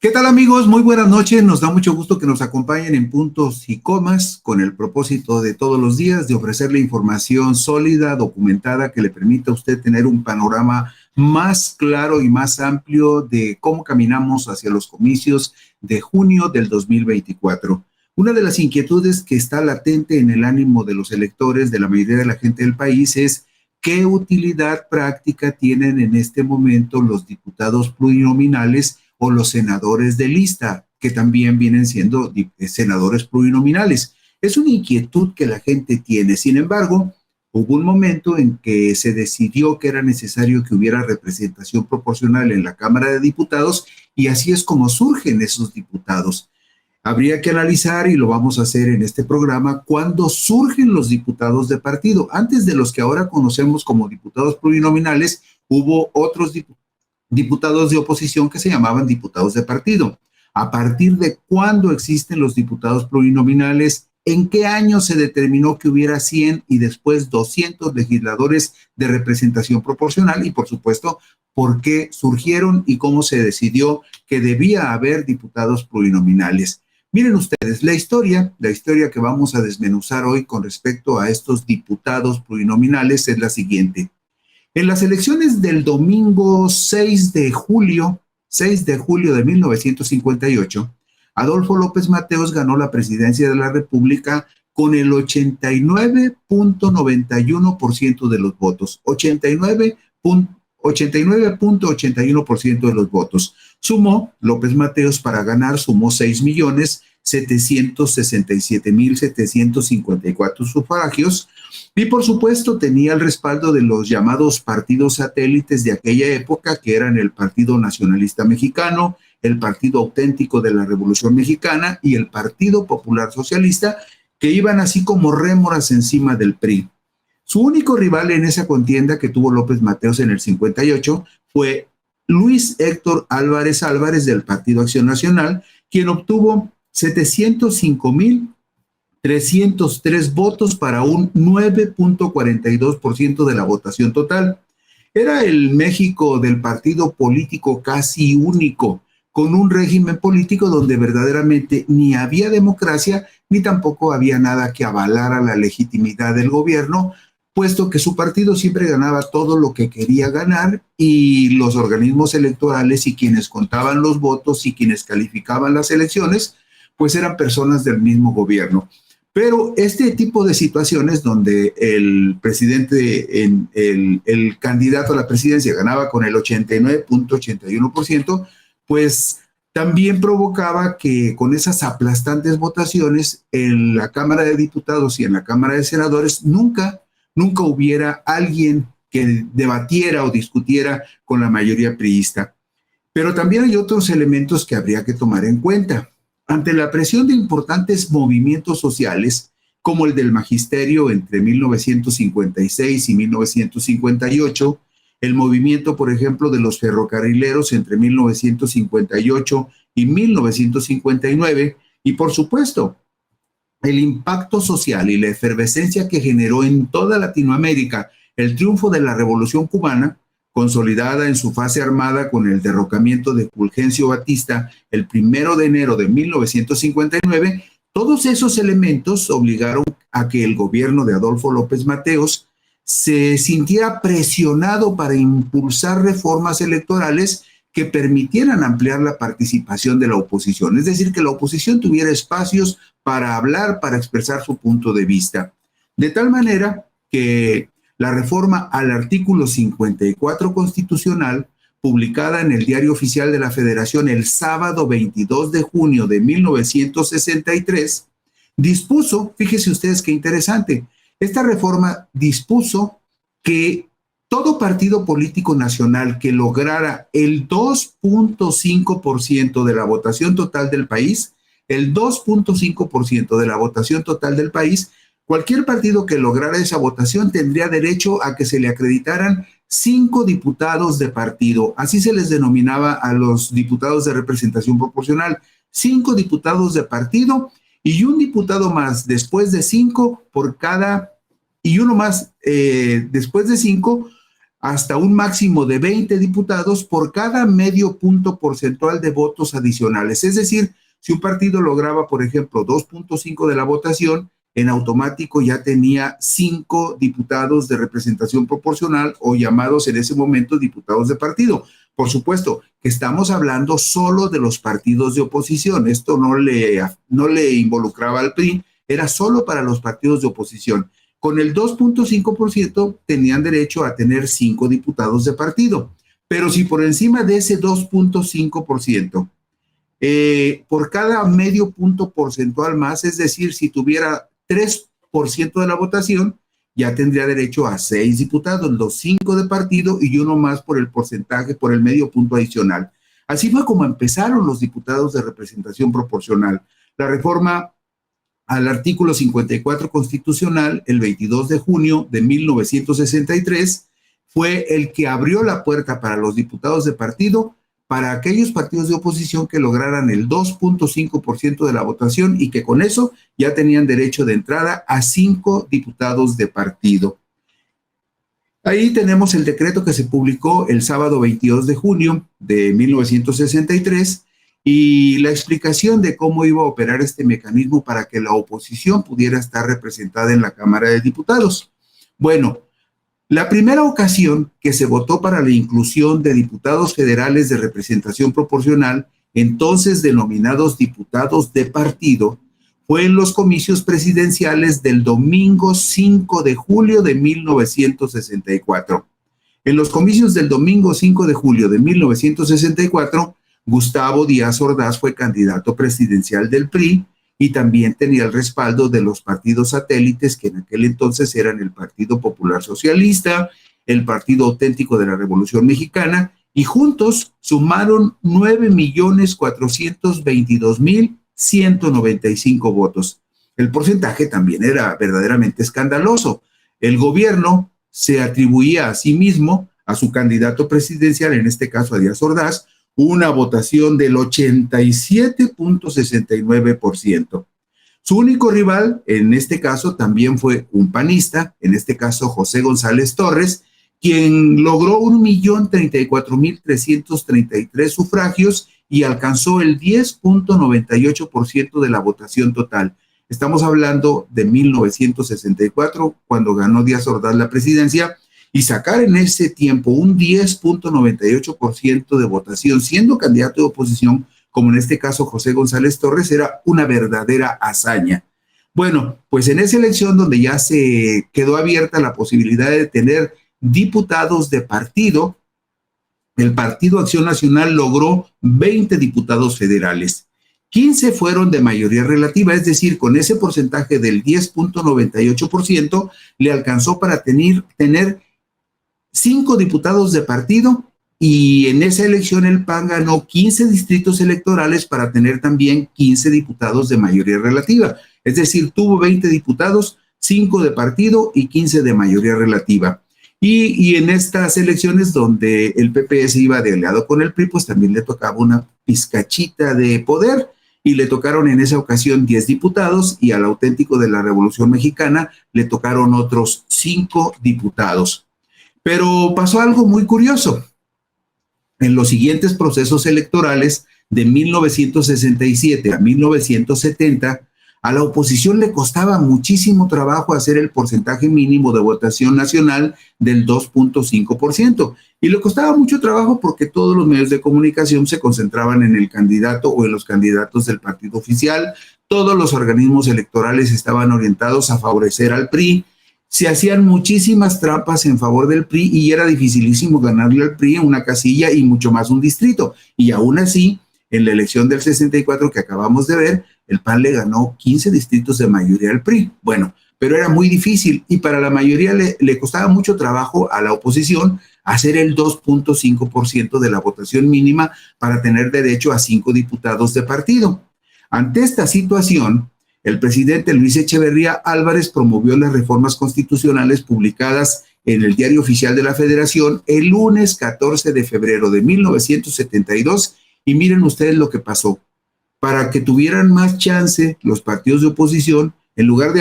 ¿Qué tal, amigos? Muy buenas noches. Nos da mucho gusto que nos acompañen en Puntos y Comas con el propósito de todos los días de ofrecerle información sólida, documentada, que le permita a usted tener un panorama más claro y más amplio de cómo caminamos hacia los comicios de junio del 2024. Una de las inquietudes que está latente en el ánimo de los electores, de la mayoría de la gente del país, es qué utilidad práctica tienen en este momento los diputados plurinominales o los senadores de lista, que también vienen siendo senadores plurinominales. Es una inquietud que la gente tiene. Sin embargo, hubo un momento en que se decidió que era necesario que hubiera representación proporcional en la Cámara de Diputados y así es como surgen esos diputados. Habría que analizar, y lo vamos a hacer en este programa, cuándo surgen los diputados de partido. Antes de los que ahora conocemos como diputados plurinominales, hubo otros diputados de oposición que se llamaban diputados de partido. ¿A partir de cuándo existen los diputados plurinominales? ¿En qué año se determinó que hubiera 100 y después 200 legisladores de representación proporcional? Y por supuesto, ¿por qué surgieron y cómo se decidió que debía haber diputados plurinominales? Miren ustedes, la historia que vamos a desmenuzar hoy con respecto a estos diputados plurinominales es la siguiente. En las elecciones del domingo 6 de julio de 1958, Adolfo López Mateos ganó la presidencia de la República con el 89.91% de los votos. 89.81% de los votos. Sumó, López Mateos para ganar, sumó 6.767.754 sufragios y por supuesto tenía el respaldo de los llamados partidos satélites de aquella época, que eran el Partido Nacionalista Mexicano, el Partido Auténtico de la Revolución Mexicana y el Partido Popular Socialista, que iban así como rémoras encima del PRI. Su único rival en esa contienda que tuvo López Mateos en el 58 fue Luis Héctor Álvarez Álvarez del Partido Acción Nacional, quien obtuvo 705.303 votos para un 9.42% de la votación total. Era el México del partido político casi único, con un régimen político donde verdaderamente ni había democracia, ni tampoco había nada que avalara la legitimidad del gobierno, puesto que su partido siempre ganaba todo lo que quería ganar y los organismos electorales y quienes contaban los votos y quienes calificaban las elecciones, pues eran personas del mismo gobierno. Pero este tipo de situaciones donde el presidente, el candidato a la presidencia ganaba con el 89.81%, pues también provocaba que con esas aplastantes votaciones en la Cámara de Diputados y en la Cámara de Senadores nunca hubiera alguien que debatiera o discutiera con la mayoría priista. Pero también hay otros elementos que habría que tomar en cuenta. Ante la presión de importantes movimientos sociales, como el del magisterio entre 1956 y 1958, el movimiento, por ejemplo, de los ferrocarrileros entre 1958 y 1959, y por supuesto, el impacto social y la efervescencia que generó en toda Latinoamérica el triunfo de la Revolución Cubana, consolidada en su fase armada con el derrocamiento de Fulgencio Batista el 1 de enero de 1959, todos esos elementos obligaron a que el gobierno de Adolfo López Mateos se sintiera presionado para impulsar reformas electorales que permitieran ampliar la participación de la oposición, es decir, que la oposición tuviera espacios para hablar, para expresar su punto de vista. De tal manera que la reforma al artículo 54 constitucional, publicada en el Diario Oficial de la Federación el sábado 22 de junio de 1963, dispuso, fíjese ustedes qué interesante, esta reforma dispuso que todo partido político nacional que lograra el 2.5% de la votación total del país, el 2.5% de la votación total del país, cualquier partido que lograra esa votación tendría derecho a que se le acreditaran 5 diputados de partido. Así se les denominaba a los diputados de representación proporcional. 5 diputados de partido y un diputado más después de 5 por cada, y uno más después de 5 hasta un máximo de 20 diputados por cada medio punto porcentual de votos adicionales. Es decir, si un partido lograba, por ejemplo, 2.5 de la votación, en automático ya tenía 5 diputados de representación proporcional o llamados en ese momento diputados de partido. Por supuesto que estamos hablando solo de los partidos de oposición. Esto no le involucraba al PRI, era solo para los partidos de oposición. Con el 2.5% tenían derecho a tener 5 diputados de partido. Pero si por encima de ese 2.5%, por cada medio punto porcentual más, es decir, si tuviera 3% de la votación, ya tendría derecho a 6 diputados, los 5 de partido y uno más por el porcentaje, por el medio punto adicional. Así fue como empezaron los diputados de representación proporcional. La reforma al artículo 54 constitucional, el 22 de junio de 1963, fue el que abrió la puerta para los diputados de partido, para aquellos partidos de oposición que lograran el 2.5% de la votación y que con eso ya tenían derecho de entrada a 5 diputados de partido. Ahí tenemos el decreto que se publicó el sábado 22 de junio de 1963 y la explicación de cómo iba a operar este mecanismo para que la oposición pudiera estar representada en la Cámara de Diputados. Bueno, la primera ocasión que se votó para la inclusión de diputados federales de representación proporcional, entonces denominados diputados de partido, fue en los comicios presidenciales del domingo 5 de julio de 1964. En los comicios del domingo 5 de julio de 1964, Gustavo Díaz Ordaz fue candidato presidencial del PRI y también tenía el respaldo de los partidos satélites que en aquel entonces eran el Partido Popular Socialista, el Partido Auténtico de la Revolución Mexicana, y juntos sumaron 9.422.195 votos. El porcentaje también era verdaderamente escandaloso. El gobierno se atribuía a sí mismo, a su candidato presidencial, en este caso a Díaz Ordaz, una votación del 87.69%. Su único rival, en este caso, también fue un panista, en este caso José González Torres, quien logró 1.034.333 sufragios y alcanzó el 10.98% de la votación total. Estamos hablando de 1964, cuando ganó Díaz Ordaz la presidencia, y sacar en ese tiempo un 10.98% de votación, siendo candidato de oposición, como en este caso José González Torres, era una verdadera hazaña. Bueno, pues en esa elección donde ya se quedó abierta la posibilidad de tener diputados de partido, el Partido Acción Nacional logró 20 diputados federales. 15 fueron de mayoría relativa, es decir, con ese porcentaje del 10.98% le alcanzó para tener 5 diputados de partido, y en esa elección el PAN ganó 15 distritos electorales para tener también 15 diputados de mayoría relativa. Es decir, tuvo 20 diputados, 5 de partido y 15 de mayoría relativa. Y en estas elecciones donde el PPS iba de aliado con el PRI, pues también le tocaba una pizcachita de poder, y le tocaron en esa ocasión 10 diputados, y al Auténtico de la Revolución Mexicana le tocaron otros 5 diputados. Pero pasó algo muy curioso. En los siguientes procesos electorales de 1967 a 1970, a la oposición le costaba muchísimo trabajo hacer el porcentaje mínimo de votación nacional del 2.5%. Y le costaba mucho trabajo porque todos los medios de comunicación se concentraban en el candidato o en los candidatos del partido oficial. Todos los organismos electorales estaban orientados a favorecer al PRI. Se hacían muchísimas trampas en favor del PRI y era dificilísimo ganarle al PRI en una casilla y mucho más un distrito. Y aún así, en la elección del 64 que acabamos de ver, el PAN le ganó 15 distritos de mayoría al PRI. Bueno, pero era muy difícil y para la mayoría le costaba mucho trabajo a la oposición hacer el 2.5% de la votación mínima para tener derecho a 5 diputados de partido. Ante esta situación, el presidente Luis Echeverría Álvarez promovió las reformas constitucionales publicadas en el Diario Oficial de la Federación el lunes 14 de febrero de 1972, y miren ustedes lo que pasó. Para que tuvieran más chance los partidos de oposición, en lugar de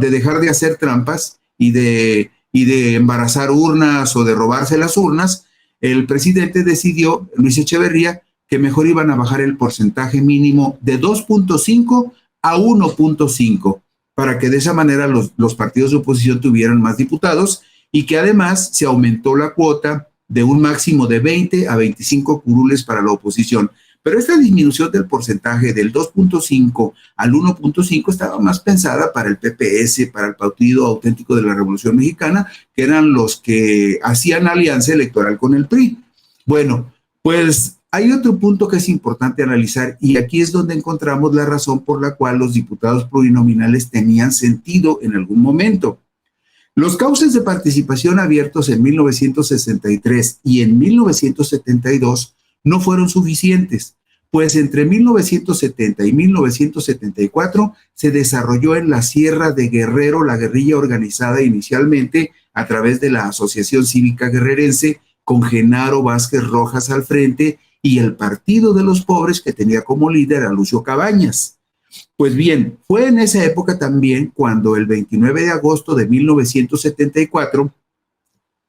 dejar de hacer trampas y de y de embarazar urnas o de robarse las urnas, el presidente decidió, Luis Echeverría, que mejor iban a bajar el porcentaje mínimo de 2.5 a 1.5, para que de esa manera los partidos de oposición tuvieran más diputados y que además se aumentó la cuota de un máximo de 20 a 25 curules para la oposición. Pero esta disminución del porcentaje del 2.5 al 1.5 estaba más pensada para el PPS, para el Partido Auténtico de la Revolución Mexicana, que eran los que hacían alianza electoral con el PRI. Bueno, pues hay otro punto que es importante analizar y aquí es donde encontramos la razón por la cual los diputados plurinominales tenían sentido en algún momento. Los cauces de participación abiertos en 1963 y en 1972 no fueron suficientes, pues entre 1970 y 1974 se desarrolló en la Sierra de Guerrero la guerrilla organizada inicialmente a través de la Asociación Cívica Guerrerense, con Genaro Vázquez Rojas al frente, y el Partido de los Pobres, que tenía como líder a Lucio Cabañas. Pues bien, fue en esa época también cuando el 29 de agosto de 1974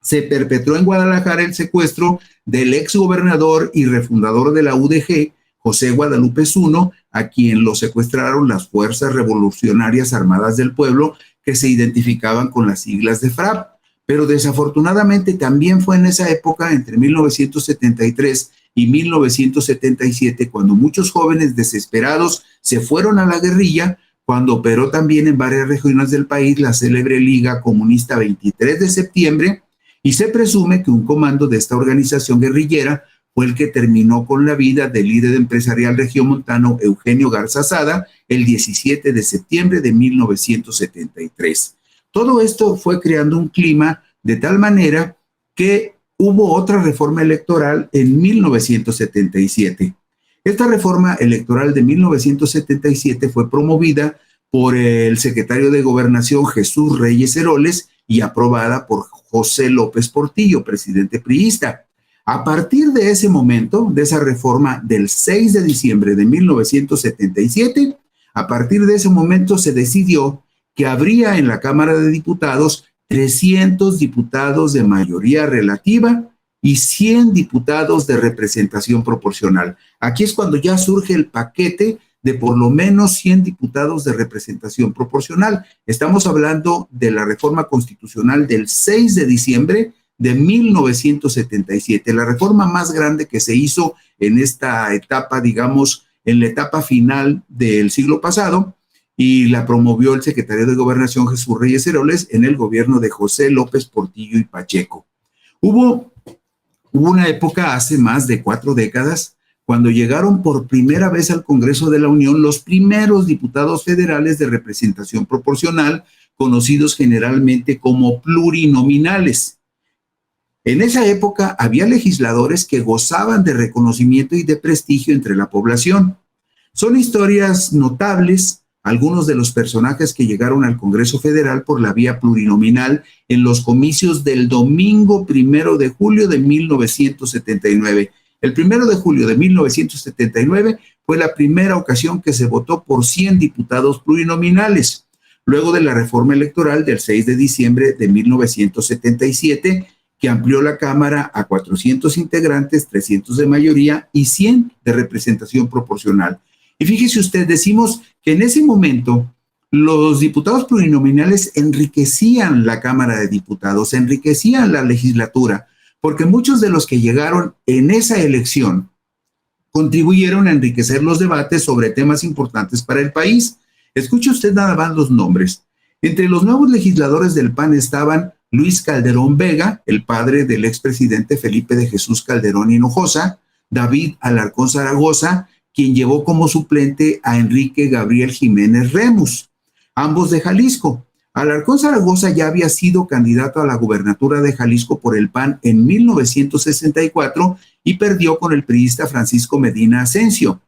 se perpetró en Guadalajara el secuestro del exgobernador y refundador de la UDG, José Guadalupe Zuno, a quien lo secuestraron las Fuerzas Revolucionarias Armadas del Pueblo, que se identificaban con las siglas de FRAP. Pero desafortunadamente también fue en esa época, entre 1973 y 1977, cuando muchos jóvenes desesperados se fueron a la guerrilla, cuando operó también en varias regiones del país la célebre Liga Comunista 23 de septiembre, y se presume que un comando de esta organización guerrillera fue el que terminó con la vida del líder empresarial regiomontano Eugenio Garza Sada el 17 de septiembre de 1973. Todo esto fue creando un clima de tal manera que hubo otra reforma electoral en 1977. Esta reforma electoral de 1977 fue promovida por el secretario de Gobernación Jesús Reyes Heroles y aprobada por José López Portillo, presidente priista. A partir de ese momento, de esa reforma del 6 de diciembre de 1977, a partir de ese momento se decidió que habría en la Cámara de Diputados 300 diputados de mayoría relativa y 100 diputados de representación proporcional. Aquí es cuando ya surge el paquete de por lo menos 100 diputados de representación proporcional. Estamos hablando de la reforma constitucional del 6 de diciembre de 1977, la reforma más grande que se hizo en esta etapa, digamos, en la etapa final del siglo pasado, y la promovió el secretario de Gobernación Jesús Reyes Heroles en el gobierno de José López Portillo y Pacheco. Hubo una época hace más de 4 décadas cuando llegaron por primera vez al Congreso de la Unión los primeros diputados federales de representación proporcional, conocidos generalmente como plurinominales. En esa época había legisladores que gozaban de reconocimiento y de prestigio entre la población. Son historias notables algunos de los personajes que llegaron al Congreso Federal por la vía plurinominal en los comicios del domingo 1 de julio de 1979. El 1 de julio de 1979 fue la primera ocasión que se votó por 100 diputados plurinominales, luego de la reforma electoral del 6 de diciembre de 1977, que amplió la Cámara a 400 integrantes, 300 de mayoría y 100 de representación proporcional. Y fíjese usted, decimos que en ese momento los diputados plurinominales enriquecían la Cámara de Diputados, enriquecían la legislatura, porque muchos de los que llegaron en esa elección contribuyeron a enriquecer los debates sobre temas importantes para el país. Escuche usted nada más los nombres. Entre los nuevos legisladores del PAN estaban Luis Calderón Vega, el padre del expresidente Felipe de Jesús Calderón Hinojosa, David Alarcón Zaragoza, quien llevó como suplente a Enrique Gabriel Jiménez Remus, ambos de Jalisco. Alarcón Zaragoza ya había sido candidato a la gubernatura de Jalisco por el PAN en 1964 y perdió con el priista Francisco Medina Asensio.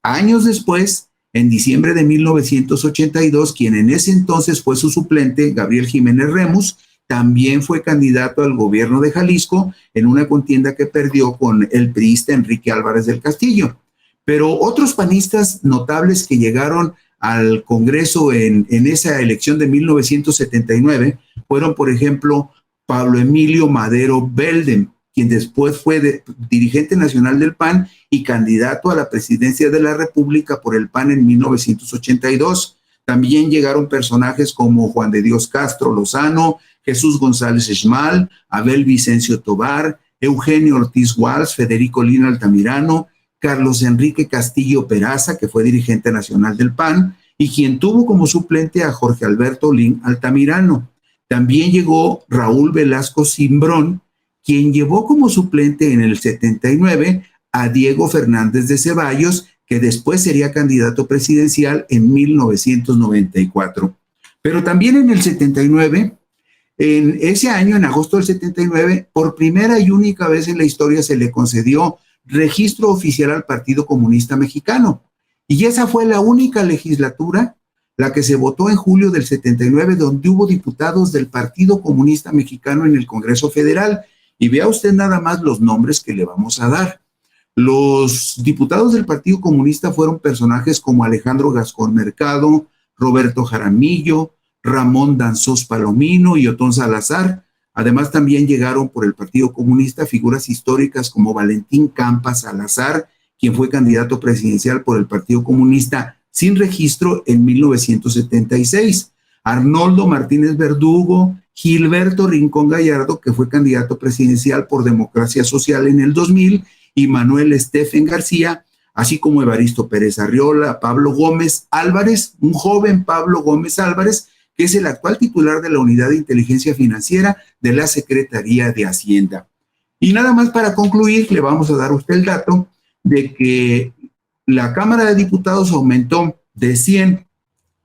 Años después, en diciembre de 1982, quien en ese entonces fue su suplente, Gabriel Jiménez Remus, también fue candidato al gobierno de Jalisco en una contienda que perdió con el priista Enrique Álvarez del Castillo. Pero otros panistas notables que llegaron al Congreso en esa elección de 1979 fueron, por ejemplo, Pablo Emilio Madero Belden, quien después fue dirigente nacional del PAN y candidato a la presidencia de la República por el PAN en 1982. También llegaron personajes como Juan de Dios Castro Lozano, Jesús González Esmal, Abel Vicencio Tobar, Eugenio Ortiz Walsh, Federico Lina Altamirano, Carlos Enrique Castillo Peraza, que fue dirigente nacional del PAN, y quien tuvo como suplente a Jorge Alberto Lin Altamirano. También llegó Raúl Velasco Cimbrón, quien llevó como suplente en el 79 a Diego Fernández de Ceballos, que después sería candidato presidencial en 1994. Pero también en el 79, en ese año, en agosto del 79, por primera y única vez en la historia se le concedió registro oficial al Partido Comunista Mexicano. Y esa fue la única legislatura, la que se votó en julio del 79, donde hubo diputados del Partido Comunista Mexicano en el Congreso Federal. Y vea usted nada más los nombres que le vamos a dar. Los diputados del Partido Comunista fueron personajes como Alejandro Gascón Mercado, Roberto Jaramillo, Ramón Danzós Palomino y Otón Salazar. Además, también llegaron por el Partido Comunista figuras históricas como Valentín Campas Salazar, quien fue candidato presidencial por el Partido Comunista sin registro en 1976. Arnoldo Martínez Verdugo, Gilberto Rincón Gallardo, que fue candidato presidencial por Democracia Social en el 2000, y Manuel Estefen García, así como Evaristo Pérez Arriola, Pablo Gómez Álvarez, un joven Pablo Gómez Álvarez, que es el actual titular de la Unidad de Inteligencia Financiera de la Secretaría de Hacienda. Y nada más para concluir, le vamos a dar a usted el dato de que la Cámara de Diputados aumentó de 100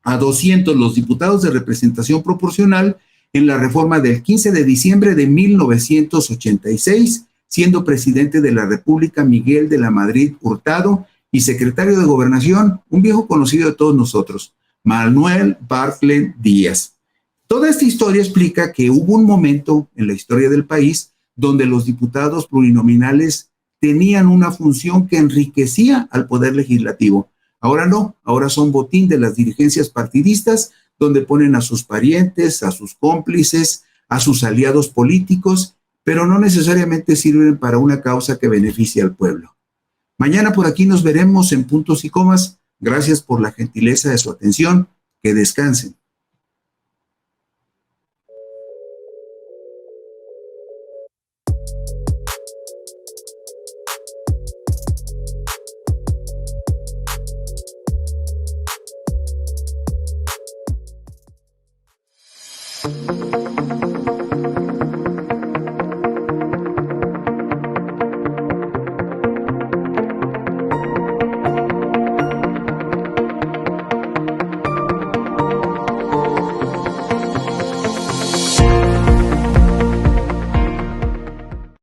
a 200 los diputados de representación proporcional en la reforma del 15 de diciembre de 1986, siendo presidente de la República Miguel de la Madrid Hurtado y secretario de Gobernación, un viejo conocido de todos nosotros, Manuel Bartlett Díaz. Toda esta historia explica que hubo un momento en la historia del país donde los diputados plurinominales tenían una función que enriquecía al poder legislativo. Ahora no, ahora son botín de las dirigencias partidistas, donde ponen a sus parientes, a sus cómplices, a sus aliados políticos, pero no necesariamente sirven para una causa que beneficie al pueblo. Mañana por aquí nos veremos en Puntos y Comas. Gracias por la gentileza de su atención. Que descansen.